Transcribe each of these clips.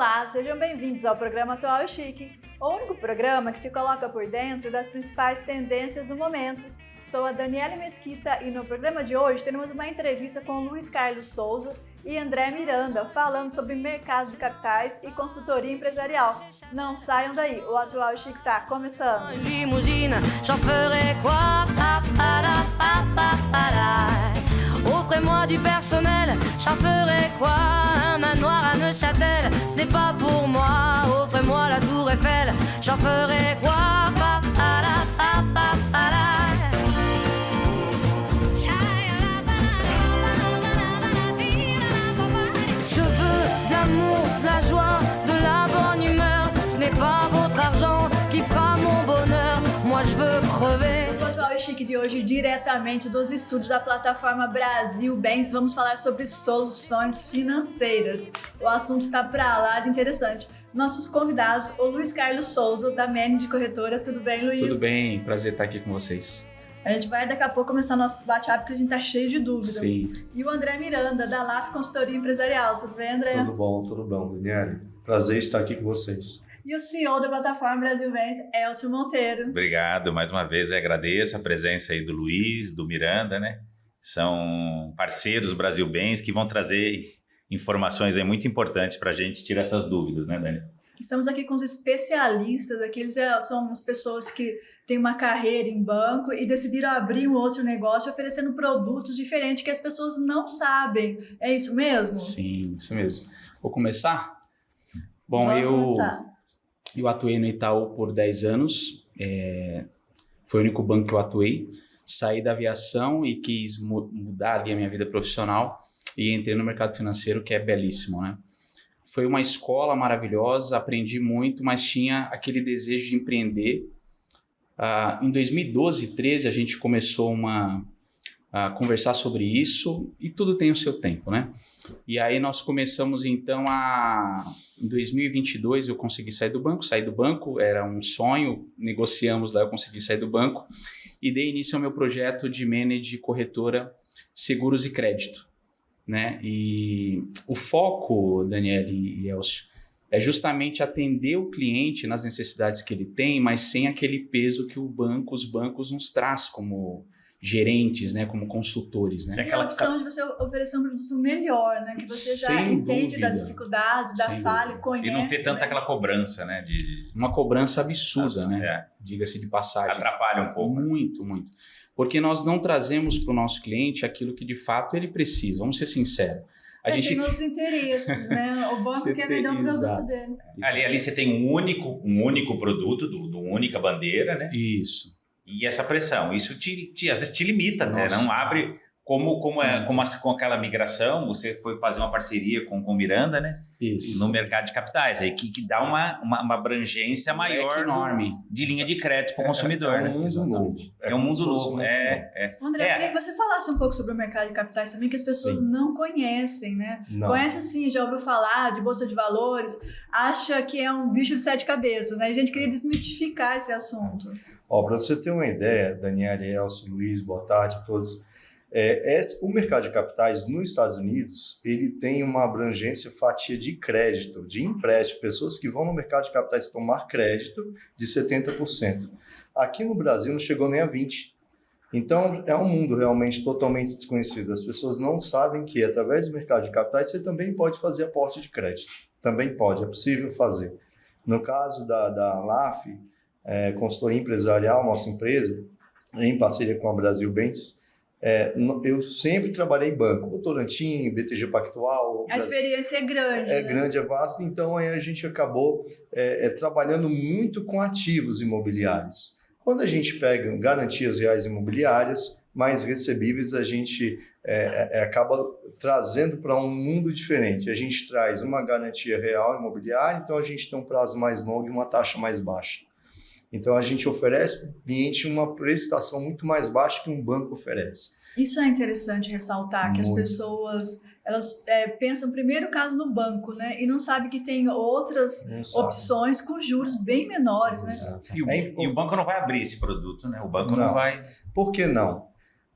Olá, sejam bem-vindos ao programa Atual e Chique, o único programa que te coloca por dentro das principais tendências do momento. Sou a Daniela Mesquita e no programa de hoje teremos uma entrevista com Luiz Carlos Souza e André Miranda, falando sobre mercado de capitais e consultoria empresarial. Não saiam daí, o Atual e Chique está começando. Limousine, j'en ferai quoi? Offrez-moi du personnel, j'en ferai quoi? Un manoir à Neuchâtel, ce n'est pas pour moi. Offrez-moi la tour Eiffel, j'en ferai quoi? Je veux de l'amour, de la joie, de la bonne humeur. Ce n'est pas votre argent qui fera mon bonheur. Moi je veux crever. No Atual e Chique de hoje, diretamente dos estúdios da plataforma Brasil Bens, vamos falar sobre soluções financeiras. O assunto está para lá de interessante. Nossos convidados, o Luiz Carlos Souza, da Mene de Corretora. Tudo bem, Luiz? Tudo bem, prazer estar aqui com vocês. A gente vai daqui a pouco começar nosso bate-papo, porque a gente tá cheio de dúvidas. Sim. E o André Miranda, da LAF Consultoria Empresarial. Tudo bem, André? Tudo bom, Daniela. Prazer estar aqui com vocês. E o CEO da plataforma Brasil Bens, Elcio Monteiro. Obrigado, mais uma vez agradeço a presença aí do Luiz, do Miranda, né? São parceiros do Brasil Bens que vão trazer informações aí muito importantes para a gente tirar essas dúvidas, né, Dani? Estamos aqui com os especialistas, aqueles são as pessoas que têm uma carreira em banco e decidiram abrir um outro negócio oferecendo produtos diferentes que as pessoas não sabem. É isso mesmo? Sim, isso mesmo. Vou começar? Bom, Vamos eu começar. atuei no Itaú por 10 anos, foi o único banco que eu atuei. Saí da aviação e quis mudar ali a minha vida profissional e entrei no mercado financeiro, que é belíssimo, né? Foi uma escola maravilhosa, aprendi muito, mas tinha aquele desejo de empreender. Em 2012, 2013, a gente começou a conversar sobre isso e tudo tem o seu tempo, né? E aí nós começamos então em 2022 eu consegui sair do banco, era um sonho, negociamos lá, eu consegui sair do banco e dei início ao meu projeto de manager corretora seguros e crédito, né? E o foco, Daniel e Elcio, é justamente atender o cliente nas necessidades que ele tem, mas sem aquele peso que os bancos nos traz como gerentes, né, como consultores, né? E a opção de você oferecer um produto melhor, né? Que você já entende das dificuldades, da falha, conhece. E não ter tanta né? aquela cobrança, né? Uma cobrança absurda, né? Diga-se de passagem. Atrapalha um pouco. Muito, muito. Porque nós não trazemos para o nosso cliente aquilo que de fato ele precisa. Vamos ser sinceros. Tem os interesses, né? O banco quer vender o produto dele. Ali você tem um único produto, do única bandeira, né? Isso. E essa pressão, isso às vezes te limita, né? Não abre, com aquela migração, você foi fazer uma parceria com o Miranda, né? Isso. No mercado de capitais, aí que dá uma abrangência maior enorme de linha de crédito para o consumidor. É um mundo novo. É um mundo novo. André, eu queria que você falasse um pouco sobre o mercado de capitais também, que as pessoas não conhecem, né? Não. Conhece sim, já ouviu falar de Bolsa de Valores, acha que é um bicho de 7 cabeças, né? A gente queria desmistificar esse assunto. Para você ter uma ideia, Daniela, Elcio, Luiz, boa tarde a todos. O mercado de capitais nos Estados Unidos, ele tem uma abrangência fatia de crédito, de empréstimo, pessoas que vão no mercado de capitais tomar crédito de 70%. Aqui no Brasil não chegou nem a 20%. Então, é um mundo realmente totalmente desconhecido. As pessoas não sabem que, através do mercado de capitais, você também pode fazer aporte de crédito. Também pode, é possível fazer. No caso da LAF, Consultoria Empresarial, nossa empresa, em parceria com a Brasil Bens, eu sempre trabalhei em banco, Votorantim, BTG Pactual. A experiência é grande. É grande, é vasta, então aí a gente acabou trabalhando muito com ativos imobiliários. Quando a gente pega garantias reais imobiliárias, mais recebíveis, a gente acaba trazendo para um mundo diferente. A gente traz uma garantia real imobiliária, então a gente tem um prazo mais longo e uma taxa mais baixa. Então, a gente oferece para o cliente uma prestação muito mais baixa que um banco oferece. Isso é interessante ressaltar, muito. Que as pessoas elas pensam primeiro caso no banco, né? E não sabem que tem outras opções com juros bem menores, né? E o banco não vai abrir esse produto, né? O banco não vai... Por que não?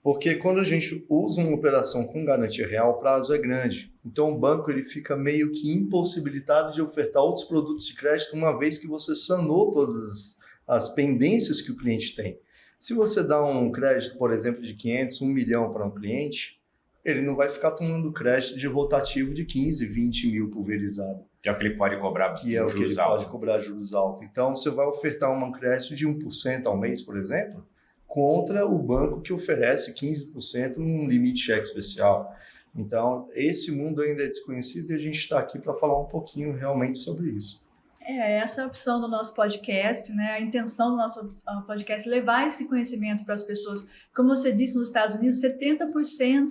Porque quando a gente usa uma operação com garantia real, o prazo é grande. Então o banco ele fica meio que impossibilitado de ofertar outros produtos de crédito uma vez que você sanou todas as pendências que o cliente tem. Se você dá um crédito, por exemplo, de 500, 1 milhão para um cliente, ele não vai ficar tomando crédito de rotativo de 15, 20 mil pulverizado. Que é o que ele pode cobrar juros altos. Pode cobrar juros altos. Então, você vai ofertar um crédito de 1% ao mês, por exemplo, contra o banco que oferece 15% num limite cheque especial. Então, esse mundo ainda é desconhecido e a gente está aqui para falar um pouquinho realmente sobre isso. Essa é a opção do nosso podcast, né? A intenção do nosso podcast é levar esse conhecimento para as pessoas. Como você disse, nos Estados Unidos, 70%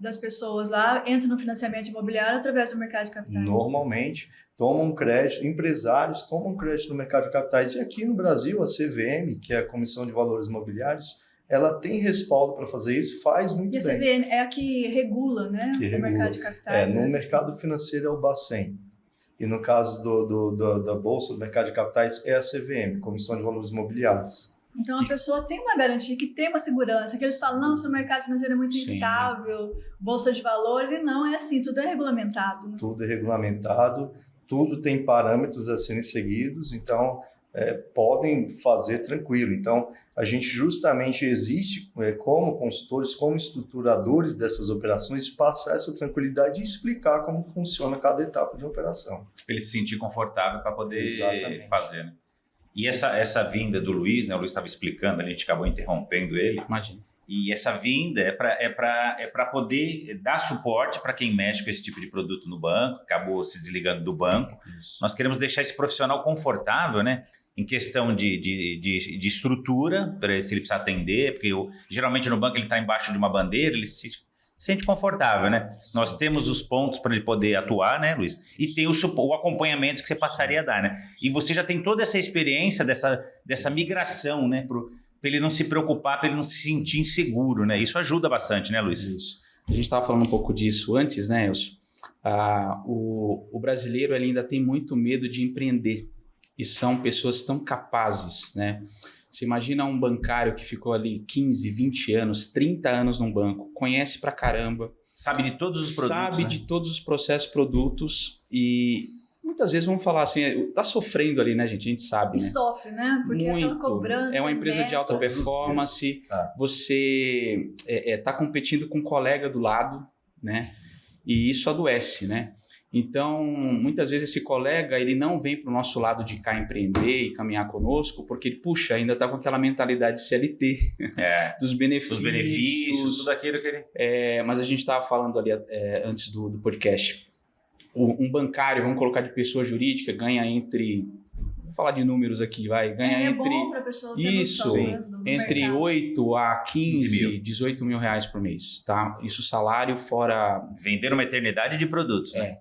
das pessoas lá entram no financiamento imobiliário através do mercado de capitais. Normalmente, tomam crédito, empresários tomam crédito no mercado de capitais. E aqui no Brasil, a CVM, que é a Comissão de Valores Imobiliários, ela tem respaldo para fazer isso, faz muito bem. E a CVM é a que regula, né? O mercado de capitais. No mercado financeiro é o Bacen. E no caso da Bolsa, do mercado de capitais, é a CVM, Comissão de Valores Imobiliários. Então, a pessoa tem uma garantia, que tem uma segurança, que eles falam, não, seu mercado financeiro é muito instável, Bolsa de Valores, e não é assim, tudo é regulamentado. Né? Tudo é regulamentado, tudo tem parâmetros a serem seguidos, então podem fazer tranquilo. Então, a gente justamente existe como consultores, como estruturadores dessas operações, passar essa tranquilidade e explicar como funciona cada etapa de operação. Ele se sentir confortável para poder fazer, né? E essa vinda do Luiz, né? O Luiz estava explicando, a gente acabou interrompendo ele. Imagina. E essa vinda é para poder dar suporte para quem mexe com esse tipo de produto no banco, acabou se desligando do banco. Isso. Nós queremos deixar esse profissional confortável, né? Em questão de estrutura, se ele precisar atender, porque geralmente no banco ele está embaixo de uma bandeira, ele se sente confortável, né? Sim. Nós temos os pontos para ele poder atuar, né, Luiz? E tem o acompanhamento que você passaria a dar, né? E você já tem toda essa experiência dessa migração, né? Para ele não se preocupar, para ele não se sentir inseguro, né? Isso ajuda bastante, né, Luiz? Isso. A gente estava falando um pouco disso antes, né, Elcio? O brasileiro ele ainda tem muito medo de empreender. E são pessoas tão capazes, né? Você imagina um bancário que ficou ali 15, 20 anos, 30 anos num banco, conhece pra caramba. Sabe de todos os produtos. Sabe, né? De todos os processos, produtos e muitas vezes vão falar assim, tá sofrendo ali, né, gente? A gente sabe, né? E sofre, né? Porque muito. Aquela cobrança. É uma empresa de alta performance, você tá competindo com um colega do lado, né? E isso adoece, né? Então, muitas vezes esse colega, ele não vem para o nosso lado de cá empreender e caminhar conosco, porque ele, puxa, ainda está com aquela mentalidade de CLT, dos benefícios, tudo aquilo que ele... mas a gente estava falando ali antes do podcast, um bancário, vamos colocar de pessoa jurídica, ganha entre... Vou falar de números aqui, ganha entre... É bom para a pessoa ter isso, noção, né, entre mercado. 8 a 15, 18 mil reais por mês, tá? Isso salário fora... Vender uma eternidade de produtos, né?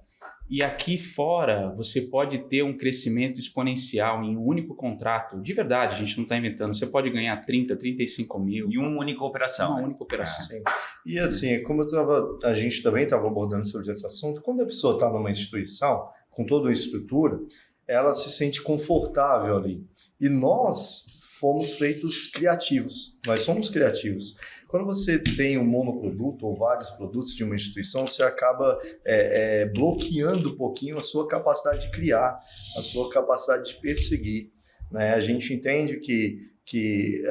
E aqui fora, você pode ter um crescimento exponencial em um único contrato. De verdade, a gente não está inventando. Você pode ganhar 30, 35 mil. Em uma única operação. Uma única operação. E assim, como a gente também estava abordando sobre esse assunto, quando a pessoa está numa instituição, com toda uma estrutura, ela se sente confortável ali. E nós fomos feitos criativos. Nós somos criativos. Quando você tem um monoproduto ou vários produtos de uma instituição, você acaba bloqueando um pouquinho a sua capacidade de criar, a sua capacidade de perseguir, né? A gente entende que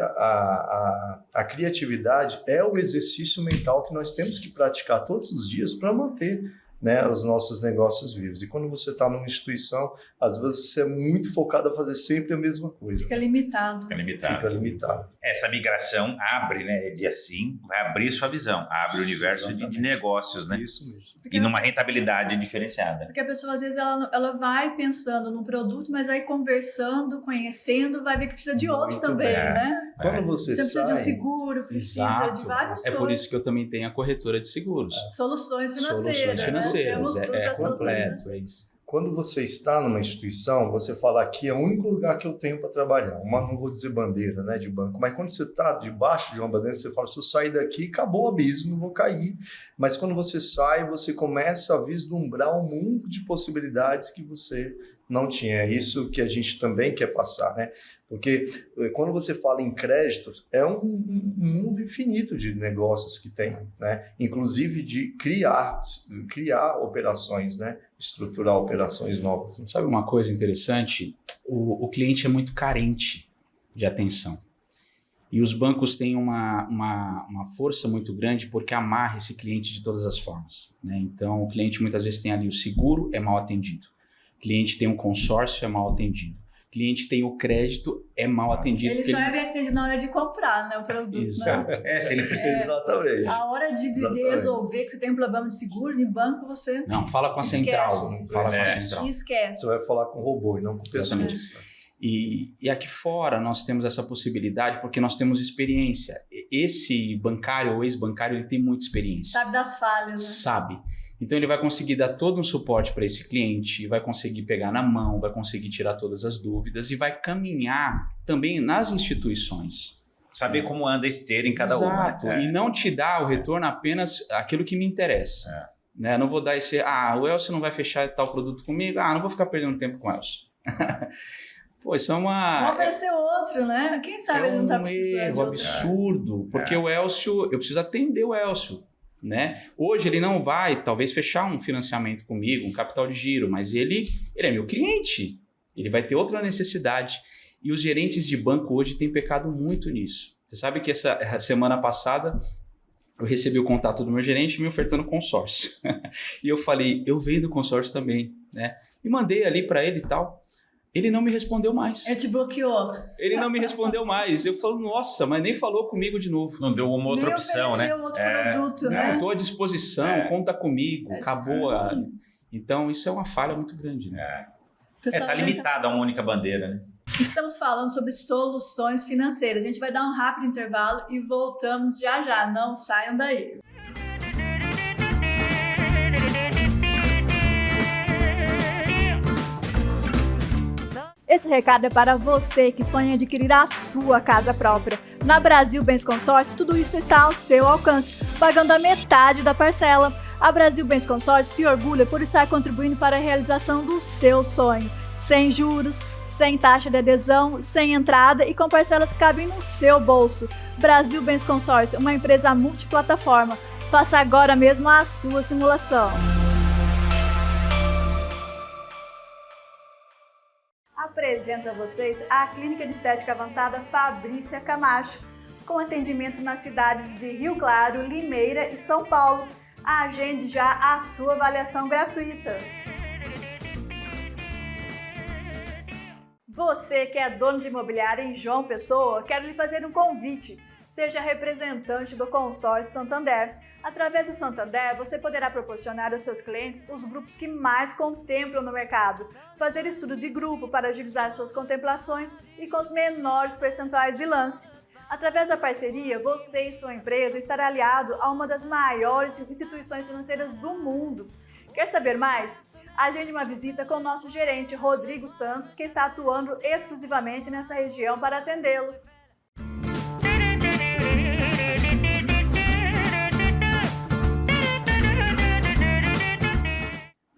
a criatividade é o exercício mental que nós temos que praticar todos os dias para manter, né, os nossos negócios vivos. E quando você está numa instituição, às vezes você é muito focado a fazer sempre a mesma coisa. Fica limitado. Fica limitado. Essa migração abre, né, vai abrir sua visão, abre o universo de negócios, né? Isso mesmo. E numa rentabilidade diferenciada. Porque a pessoa, às vezes, ela vai pensando num produto, mas aí conversando, conhecendo, vai ver que precisa de outro também, né? Quando você precisa de um seguro, precisa de várias coisas. É por isso que eu também tenho a corretora de seguros. Soluções financeiras. É completo, é isso. Quando você está numa instituição, você fala aqui é o único lugar que eu tenho para trabalhar. Não vou dizer bandeira, né, de banco, mas quando você está debaixo de uma bandeira, você fala, se eu sair daqui, acabou o abismo, vou cair. Mas quando você sai, você começa a vislumbrar um mundo de possibilidades que você Não tinha. É isso que a gente também quer passar, né? Porque quando você fala em crédito, é um mundo infinito de negócios que tem, né? Inclusive de criar operações, né? Estruturar operações novas. Sabe uma coisa interessante? O cliente é muito carente de atenção. E os bancos têm uma força muito grande porque amarra esse cliente de todas as formas, né? Então, o cliente muitas vezes tem ali o seguro, é mal atendido. O cliente tem um consórcio, é mal atendido. O cliente tem o crédito, é mal atendido. Ele só é bem atendido na hora de comprar, né, o produto. Exato. Né? Se ele precisa. Exatamente. A hora de resolver que você tem um problema de seguro, em banco você Não, fala com a central. Fala com a central. esquece. Você vai falar com o robô e não com pessoas. E aqui fora nós temos essa possibilidade porque nós temos experiência. Esse bancário ou ex-bancário, ele tem muita experiência. Sabe das falhas, né? Sabe. Então ele vai conseguir dar todo um suporte para esse cliente, vai conseguir pegar na mão, vai conseguir tirar todas as dúvidas e vai caminhar também nas instituições. Saber como anda a esteira em cada uma. Exato. E não te dar o retorno apenas aquilo que me interessa. Né? Não vou dar esse... o Elcio não vai fechar tal produto comigo. Não vou ficar perdendo tempo com o Elcio. Pô, isso é Vamos oferecer outro, né? Quem sabe ele não tá precisando. É um erro absurdo, porque o Elcio, eu preciso atender o Elcio, né? Hoje ele não vai, talvez, fechar um financiamento comigo, um capital de giro, mas ele é meu cliente, ele vai ter outra necessidade. E os gerentes de banco hoje têm pecado muito nisso. Você sabe que essa semana passada eu recebi o contato do meu gerente me ofertando consórcio. E eu falei, eu vendo consórcio também, né? E mandei ali para ele e tal. Ele não me respondeu mais. Ele te bloqueou. Ele não me respondeu mais. Eu falo, nossa, mas nem falou comigo de novo. Não deu uma outra opção, né? Um outro produto, né? Estou à disposição, conta comigo, acabou. Então, isso é uma falha muito grande, né? Está limitado a uma única bandeira, né? Estamos falando sobre soluções financeiras. A gente vai dar um rápido intervalo e voltamos já. Não saiam daí. Esse recado é para você que sonha em adquirir a sua casa própria. Na Brasil Bens Consórcio, tudo isso está ao seu alcance, pagando a metade da parcela. A Brasil Bens Consórcio se orgulha por estar contribuindo para a realização do seu sonho. Sem juros, sem taxa de adesão, sem entrada e com parcelas que cabem no seu bolso. Brasil Bens Consórcio, uma empresa multiplataforma. Faça agora mesmo a sua simulação. Apresento a vocês a Clínica de Estética Avançada Fabrícia Camacho, com atendimento nas cidades de Rio Claro, Limeira e São Paulo. Agende já a sua avaliação gratuita. Você que é dono de imobiliária em João Pessoa, quero lhe fazer um convite. Seja representante do Consórcio Santander. Através do Santander, você poderá proporcionar aos seus clientes os grupos que mais contemplam no mercado, fazer estudo de grupo para agilizar suas contemplações e com os menores percentuais de lance. Através da parceria, você e sua empresa estará aliado a uma das maiores instituições financeiras do mundo. Quer saber mais? Agende uma visita com o nosso gerente Rodrigo Santos, que está atuando exclusivamente nessa região para atendê-los.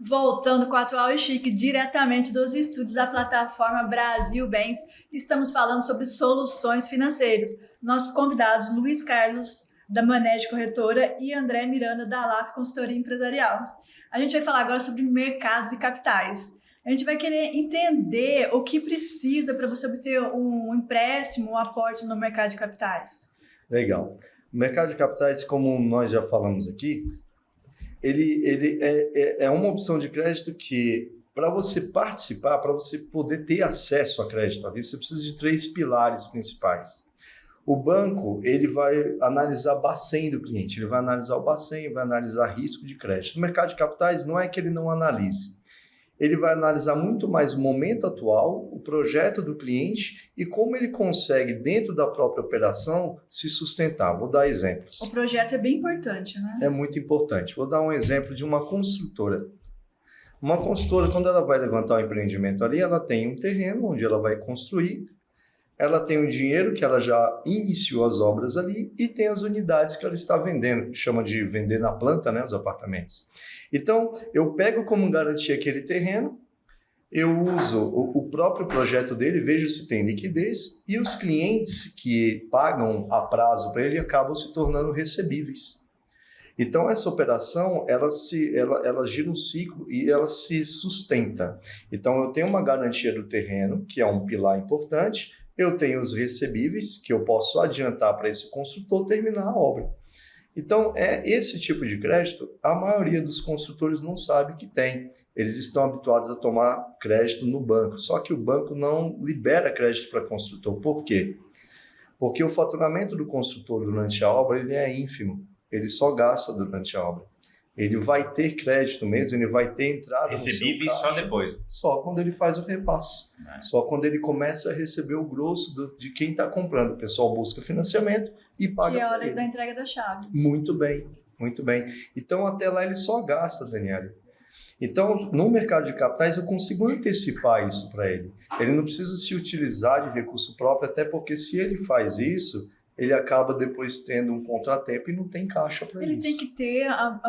Voltando com o Atual e Chique, diretamente dos estúdios da plataforma Brasil Bens, estamos falando sobre soluções financeiras. Nossos convidados, Luiz Carlos, da Manege Corretora, e André Miranda, da LAF Consultoria Empresarial. A gente vai falar agora sobre mercados e capitais. A gente vai querer entender o que precisa para você obter um empréstimo, um aporte no mercado de capitais. Legal. O mercado de capitais, como nós já falamos aqui, ele é uma opção de crédito que, para você participar, para você poder ter acesso a crédito, você precisa de 3 pilares principais. O banco, ele vai analisar Bacen do cliente, ele vai analisar o Bacen, vai analisar risco de crédito. No mercado de capitais, não é que ele não analise. Ele vai analisar muito mais o momento atual, o projeto do cliente e como ele consegue, dentro da própria operação, se sustentar. Vou dar exemplos. O projeto é bem importante, né? É muito importante. Vou dar um exemplo de uma construtora. Uma construtora, quando ela vai levantar um empreendimento ali, ela tem um terreno onde ela vai construir, ela tem o dinheiro que ela já iniciou as obras ali e tem as unidades que ela está vendendo, que chama de vender na planta, né, os apartamentos. Então, eu pego como garantia aquele terreno, Eu uso o próprio projeto dele, vejo se tem liquidez, e os clientes que pagam a prazo para ele acabam se tornando recebíveis. Então, essa operação, ela gira um ciclo e ela se sustenta. Então, eu tenho uma garantia do terreno, que é um pilar importante, eu tenho os recebíveis, que eu posso adiantar para esse construtor terminar a obra. Então, esse tipo de crédito, a maioria dos construtores não sabe que tem. Eles estão habituados a tomar crédito no banco, só que o banco não libera crédito para construtor. Por quê? Porque o faturamento do construtor durante a obra ele é ínfimo, ele só gasta durante a obra. Ele vai ter crédito mesmo, ele vai ter entrada recebíveis só depois. Só quando ele faz o repasse. Só quando ele começa a receber o grosso de quem está comprando. O pessoal busca financiamento e paga. Que é a hora da entrega da chave. Muito bem, muito bem. Então, até lá ele só gasta, Daniela. Então, no mercado de capitais, eu consigo antecipar isso para ele. Ele não precisa se utilizar de recurso próprio, até porque se ele faz isso, ele acaba depois tendo um contratempo e não tem caixa para isso. Ele tem que ter,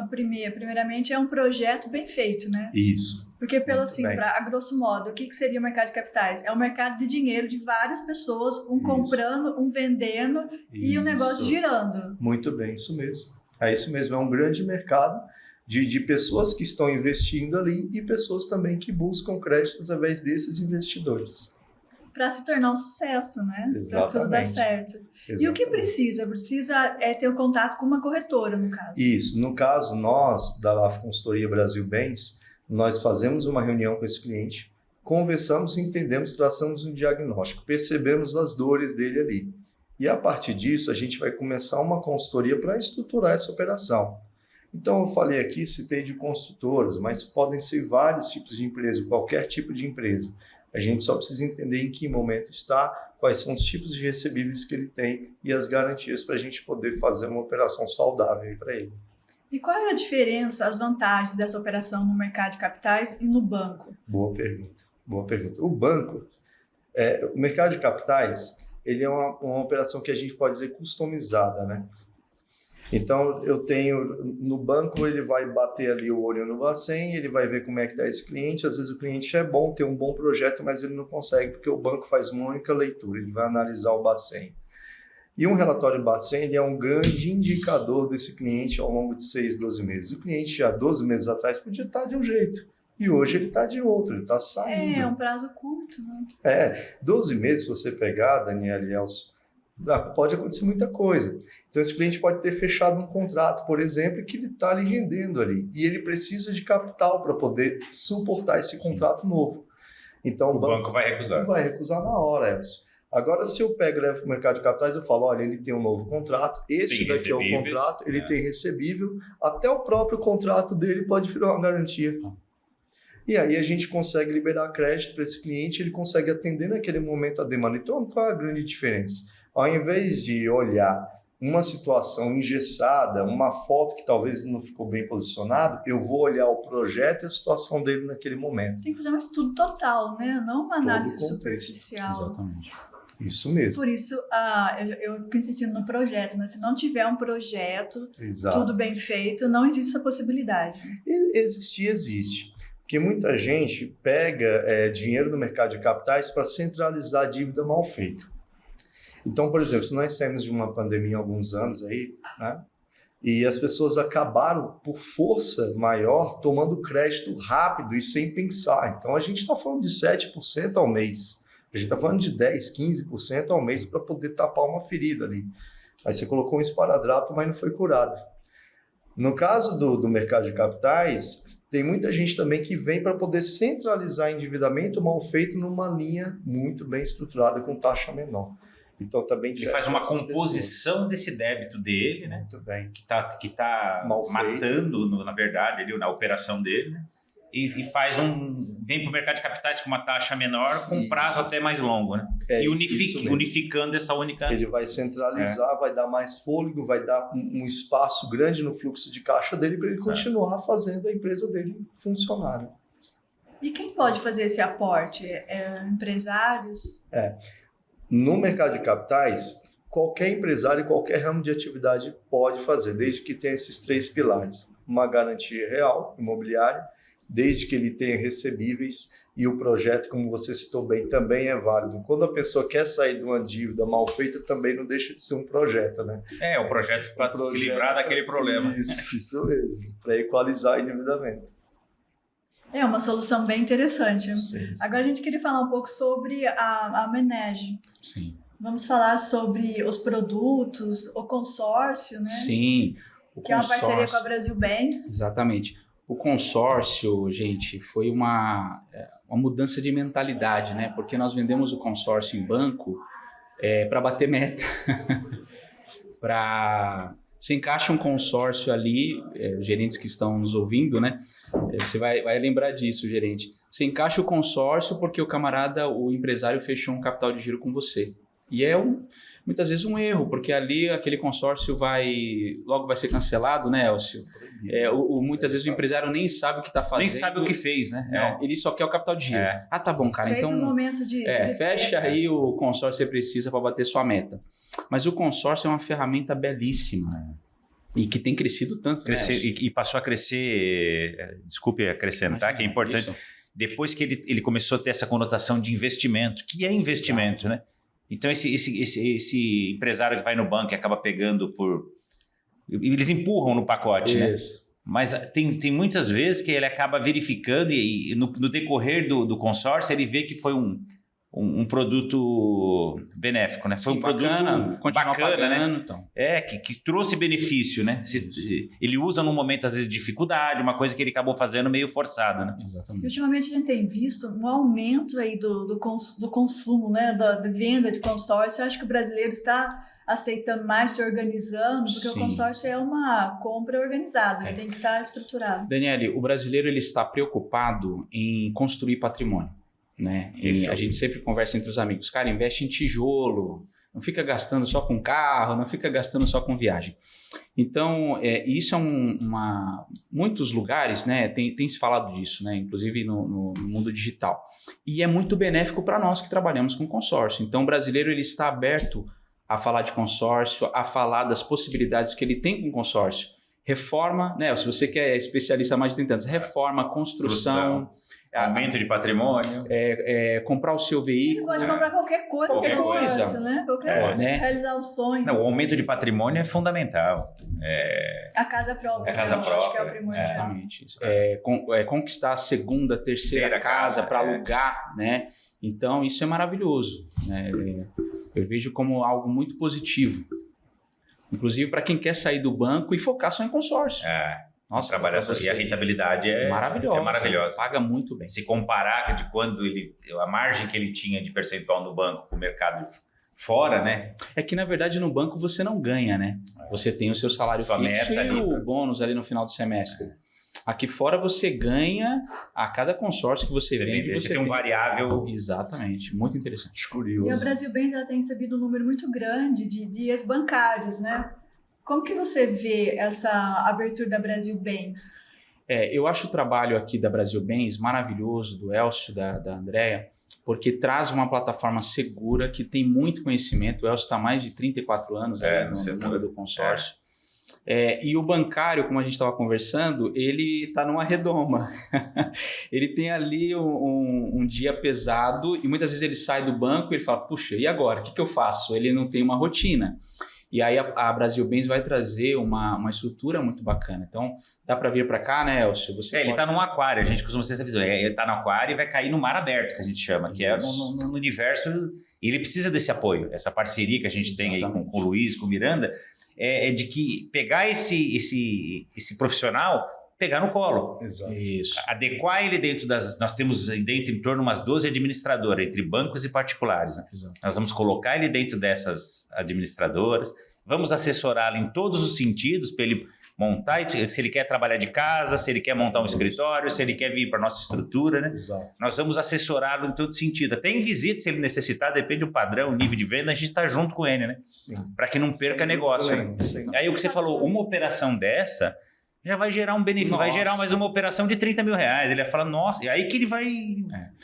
primeiramente, é um projeto bem feito, né? Isso. Porque, a grosso modo, o que seria o mercado de capitais? É o mercado de dinheiro de várias pessoas, um comprando, um vendendo e o negócio girando. Muito bem, isso mesmo. É isso mesmo, é um grande mercado de pessoas que estão investindo ali e pessoas também que buscam crédito através desses investidores. Para se tornar um sucesso, né? Para tudo dar certo. Exatamente. E o que precisa? Precisa ter um contato com uma corretora, no caso. Isso. No caso, nós, da LAF Consultoria Brasil Bens, nós fazemos uma reunião com esse cliente, conversamos, entendemos, traçamos um diagnóstico, percebemos as dores dele ali. E a partir disso, a gente vai começar uma consultoria para estruturar essa operação. Então, eu falei aqui, citei de construtoras, mas podem ser vários tipos de empresa, qualquer tipo de empresa. A gente só precisa entender em que momento está, quais são os tipos de recebíveis que ele tem e as garantias para a gente poder fazer uma operação saudável para ele. E qual é a diferença, as vantagens dessa operação no mercado de capitais e no banco? Boa pergunta, boa pergunta. O banco, o mercado de capitais, ele é uma operação que a gente pode dizer customizada, né? Então, eu tenho, no banco, ele vai bater ali o olho no Bacen, ele vai ver como é que está esse cliente. Às vezes o cliente é bom, tem um bom projeto, mas ele não consegue, porque o banco faz uma única leitura, ele vai analisar o Bacen. E um relatório Bacen, ele é um grande indicador desse cliente ao longo de 6, 12 meses. O cliente, há 12 meses atrás, podia estar de um jeito, e hoje ele está de outro, ele está saindo. É um prazo curto, né? 12 meses, se você pegar, Daniela e Elcio, pode acontecer muita coisa. Então, esse cliente pode ter fechado um contrato, por exemplo, que ele está lhe rendendo ali. E ele precisa de capital para poder suportar esse contrato novo. Então, o banco vai recusar. Vai recusar na hora, Elcio. Agora, se eu pego e levo para o mercado de capitais, eu falo, olha, ele tem um novo contrato, esse daqui é o contrato, ele tem recebível, até o próprio contrato dele pode virar uma garantia. E aí a gente consegue liberar crédito para esse cliente, ele consegue atender naquele momento a demanda. Então, qual é a grande diferença? Ao invés de olhar uma situação engessada, uma foto que talvez não ficou bem posicionado, eu vou olhar o projeto e a situação dele naquele momento. Tem que fazer um estudo total, né? Não uma análise superficial. Exatamente. Isso mesmo. Por isso, eu fico insistindo no projeto, né? Se não tiver um projeto, tudo bem feito, não existe essa possibilidade. Existe. Porque muita gente pega dinheiro do mercado de capitais para centralizar a dívida mal feita. Então, por exemplo, se nós saímos de uma pandemia há alguns anos aí, né, e as pessoas acabaram, por força maior, tomando crédito rápido e sem pensar. Então, a gente está falando de 7% ao mês. A gente está falando de 10%, 15% ao mês para poder tapar uma ferida ali. Aí você colocou um esparadrapo, mas não foi curado. No caso do mercado de capitais, tem muita gente também que vem para poder centralizar endividamento mal feito numa linha muito bem estruturada com taxa menor. Então também ele faz uma composição desse débito dele, né? Muito bem. Que tá matando, na verdade, ali, na operação dele, né? E vem para o mercado de capitais com uma taxa menor, com prazo até mais longo, né? E unificando essa única... Ele vai centralizar, vai dar mais fôlego, vai dar um espaço grande no fluxo de caixa dele para ele continuar fazendo a empresa dele funcionar. E quem pode fazer esse aporte? Empresários? No mercado de capitais, qualquer empresário, qualquer ramo de atividade pode fazer, desde que tenha esses 3 pilares. Uma garantia real, imobiliária, desde que ele tenha recebíveis e o projeto, como você citou bem, também é válido. Quando a pessoa quer sair de uma dívida mal feita, também não deixa de ser um projeto, né? O projeto para se livrar daquele problema. Isso mesmo, para equalizar o endividamento. É uma solução bem interessante. Sim. Agora a gente queria falar um pouco sobre a Manage. Sim. Vamos falar sobre os produtos, o consórcio, né? Sim. Que é uma parceria com a Brasil Bens. Exatamente. O consórcio, gente, foi uma mudança de mentalidade, né? Porque nós vendemos o consórcio em banco para bater meta. Você encaixa um consórcio ali, os gerentes que estão nos ouvindo, né? Você vai lembrar disso, gerente. Você encaixa o consórcio porque o empresário fechou um capital de giro com você. E muitas vezes um erro, porque ali aquele consórcio logo vai ser cancelado, né, Elcio? Muitas vezes o empresário nem sabe o que está fazendo. Nem sabe o que fez, né? Não, ele só quer o capital de giro. Ah, tá bom, cara. Fez então, um momento de fecha aí o consórcio que você precisa para bater sua meta. Mas o consórcio é uma ferramenta belíssima. E que tem crescido tanto, né? E passou a crescer, desculpe acrescentar, que é importante, isso. Depois que ele começou a ter essa conotação de investimento, que é investimento, né? Então, esse empresário que vai no banco e acaba pegando eles empurram no pacote, né? Mas tem muitas vezes que ele acaba verificando e no decorrer do consórcio ele vê que foi um produto benéfico, né? Foi um produto bacana, né? Então. Que trouxe benefício, né? Ele usa num momento, às vezes, de dificuldade, uma coisa que ele acabou fazendo meio forçado, né? Exatamente. E ultimamente a gente tem visto um aumento aí do consumo, né? Da venda de consórcio. Eu acho que o brasileiro está aceitando mais, se organizando, porque Sim. o consórcio é uma compra organizada, tem que estar estruturado. Daniele, o brasileiro ele está preocupado em construir patrimônio. Né? A gente sempre conversa entre os amigos, cara, investe em tijolo, não fica gastando só com carro, não fica gastando só com viagem. Então, isso muitos lugares, né, tem se falado disso, né, inclusive no mundo digital. E é muito benéfico para nós que trabalhamos com consórcio. Então, o brasileiro ele está aberto a falar de consórcio, a falar das possibilidades que ele tem com consórcio. Reforma, né, se você que é especialista há mais de 30 anos, reforma, construção. Aumento de patrimônio. Comprar o seu veículo. Ele pode comprar qualquer coisa, né? Qualquer coisa. Né? Realizar o sonho. Não, o aumento de patrimônio é fundamental. A casa própria. A casa própria. Acho que é o primordial. Exatamente. Conquistar a segunda, terceira casa para alugar, né? Então, isso é maravilhoso. Né? Eu vejo como algo muito positivo. Inclusive para quem quer sair do banco e focar só em consórcio. Nossa, trabalhar e a rentabilidade é maravilhosa. Paga muito bem. Se comparar de quando a margem que ele tinha de percentual no banco para o mercado fora, né? É que, na verdade, no banco você não ganha, né? Você tem o seu salário fixo e o bônus ali no final do semestre. Aqui fora você ganha a cada consórcio que você vende. Você tem um variável. Exatamente. Muito interessante. Curioso. E a Brasil Bens ela tem recebido um número muito grande de ex-bancários, né? Como que você vê essa abertura da Brasil Bens? Eu acho o trabalho aqui da Brasil Bens maravilhoso, do Elcio, da Andréa, porque traz uma plataforma segura que tem muito conhecimento. O Elcio está há mais de 34 anos no mundo do consórcio. E o bancário, como a gente estava conversando, ele está numa redoma. Ele tem ali um dia pesado e muitas vezes ele sai do banco e ele fala, puxa, e agora? O que eu faço? Ele não tem uma rotina. E aí a Brasil Bens vai trazer uma estrutura muito bacana. Então, dá para vir para cá, né, Elcio? Ele está num aquário, a gente costuma ter essa visão. Ele está no aquário e vai cair no mar aberto, que a gente chama, que é no universo. E ele precisa desse apoio, essa parceria que a gente tem aí com o Luiz, com o Miranda, de que pegar esse profissional, pegar no colo. Exato. Isso. Adequar ele dentro nós temos dentro em torno de umas 12 administradoras, entre bancos e particulares. Né? Nós vamos colocar ele dentro dessas administradoras, vamos assessorá-lo em todos os sentidos para ele montar, se ele quer trabalhar de casa, se ele quer montar um escritório, se ele quer vir para a nossa estrutura, né? Exato. Nós vamos assessorá-lo em todo sentido. Até em visita, se ele necessitar, depende do padrão, o nível de venda, a gente está junto com ele, né? Para que não perca negócio. Né? Aí o que você falou, uma operação dessa, já vai gerar um benefício, vai gerar mais uma operação de 30 mil reais. Ele vai falar, nossa, e aí que ele vai...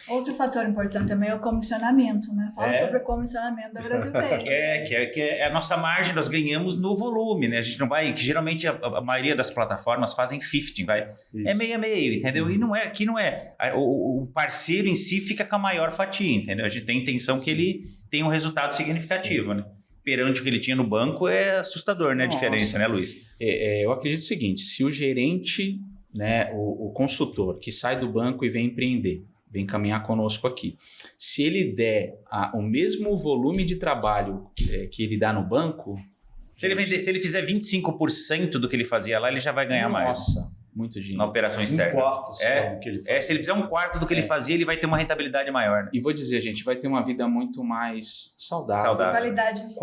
Outro fator importante também é o comissionamento, né? Fala sobre o comissionamento da Brasilbem. Que é a nossa margem, nós ganhamos no volume, né? A gente não vai, que geralmente a maioria das plataformas fazem 50, vai. Isso. É meio, entendeu? E não é, aqui não é. O parceiro em si fica com a maior fatia, entendeu? A gente tem a intenção que ele tenha um resultado significativo, né? Perante o que ele tinha no banco, é assustador, né? A diferença, né, Luiz? Eu acredito o seguinte, se o gerente, né, o consultor que sai do banco e vem empreender, vem caminhar conosco aqui, se ele der o mesmo volume de trabalho que ele dá no banco... Se ele fizer 25% do que ele fazia lá, ele já vai ganhar mais. Nossa, muito dinheiro. Na operação externa. Um quarto só do que ele fazia. Se ele fizer um quarto do que ele fazia, ele vai ter uma rentabilidade maior. Né? E vou dizer, gente, vai ter uma vida muito mais saudável. Qualidade de vida.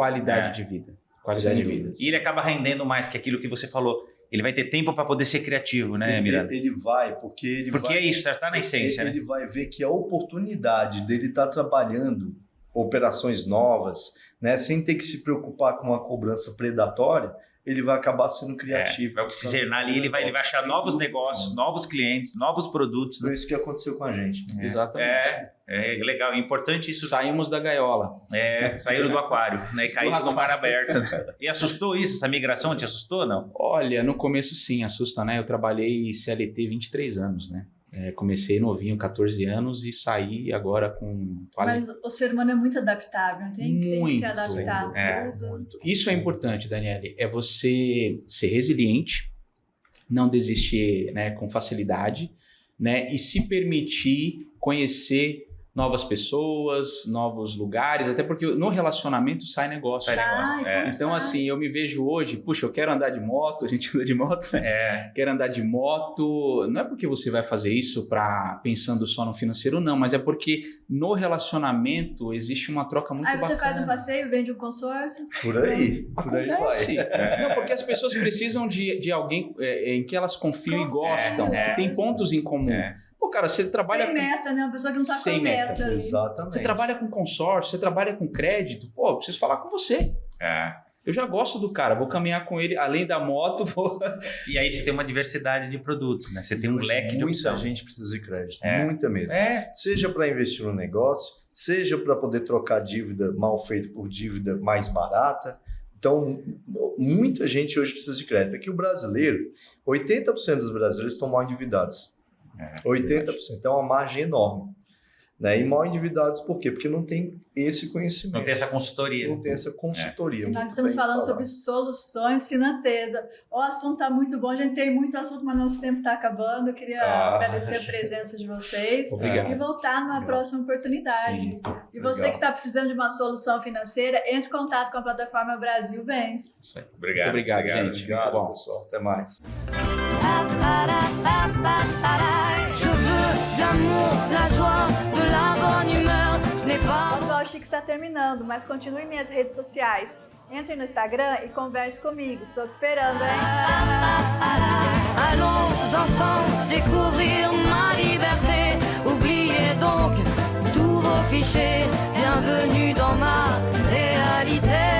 Qualidade de vida. E ele acaba rendendo mais que aquilo que você falou. Ele vai ter tempo para poder ser criativo, né, Miranda? Ele vai, porque é isso, já está na essência, né? Ele vai ver que a oportunidade dele estar trabalhando operações novas, né, sem ter que se preocupar com uma cobrança predatória, ele vai acabar sendo criativo. Vai oxigenar ali, ele vai achar novos negócios, novos clientes, novos produtos. Foi isso que aconteceu com a gente. Exatamente. É legal, é importante isso. Saímos da gaiola. Saíram do aquário, né, e caíram no mar aberto. E assustou isso? Essa migração te assustou, não? Olha, no começo sim, assusta, né? Eu trabalhei CLT 23 anos, né? Comecei novinho, 14 anos, e saí agora com quase... Mas o ser humano é muito adaptável, tem que se adaptar a tudo. Muito. Isso é importante, Daniele, é você ser resiliente, não desistir, né, com facilidade, né, e se permitir conhecer novas pessoas, novos lugares, até porque no relacionamento sai negócio. Então, assim, eu me vejo hoje, puxa, eu quero andar de moto, a gente anda de moto, né? Quero andar de moto, não é porque você vai fazer isso pensando só no financeiro, não, mas é porque no relacionamento existe uma troca muito bacana. Aí você faz um passeio, vende um consórcio. Por aí. Acontece. Não, porque as pessoas precisam de alguém em que elas confiam e gostam, que tem pontos em comum. Pô, cara, você trabalha... Sem meta, né? Uma pessoa que não tá com meta. Exatamente. Você trabalha com consórcio, você trabalha com crédito. Pô, eu preciso falar com você. Eu já gosto do cara, vou caminhar com ele, além da moto, vou... E aí você tem uma diversidade de produtos, né? Você tem um leque de opção. Muita gente precisa de crédito, muita mesmo. Seja para investir no negócio, seja para poder trocar dívida mal feita por dívida mais barata. Então, muita gente hoje precisa de crédito. Aqui o brasileiro, 80% dos brasileiros estão mal endividados. 80%. Então, é uma margem enorme. Né? E mal endividados por quê? Porque não tem esse conhecimento. Não tem essa consultoria. Não tem essa consultoria. Nós estamos falando sobre soluções financeiras. O assunto está muito bom, a gente tem muito assunto, mas nosso tempo está acabando. Eu queria agradecer a presença de vocês. Obrigado. E voltar numa próxima oportunidade. Sim. E você que está precisando de uma solução financeira, entre em contato com a plataforma Brasil Bens. Isso aí. Muito obrigado, gente. Obrigado, muito bom. pessoal. Até mais. Je veux de l'amour, de la joie, de la bonne humeur. Ce n'est pas... O Chique está terminando, mas continue em minhas redes sociais. Entre no Instagram e converse comigo. Estou te esperando, hein? Allons ensemble découvrir ma liberté. Oubliez donc tous vos clichés. Bienvenue dans ma réalité.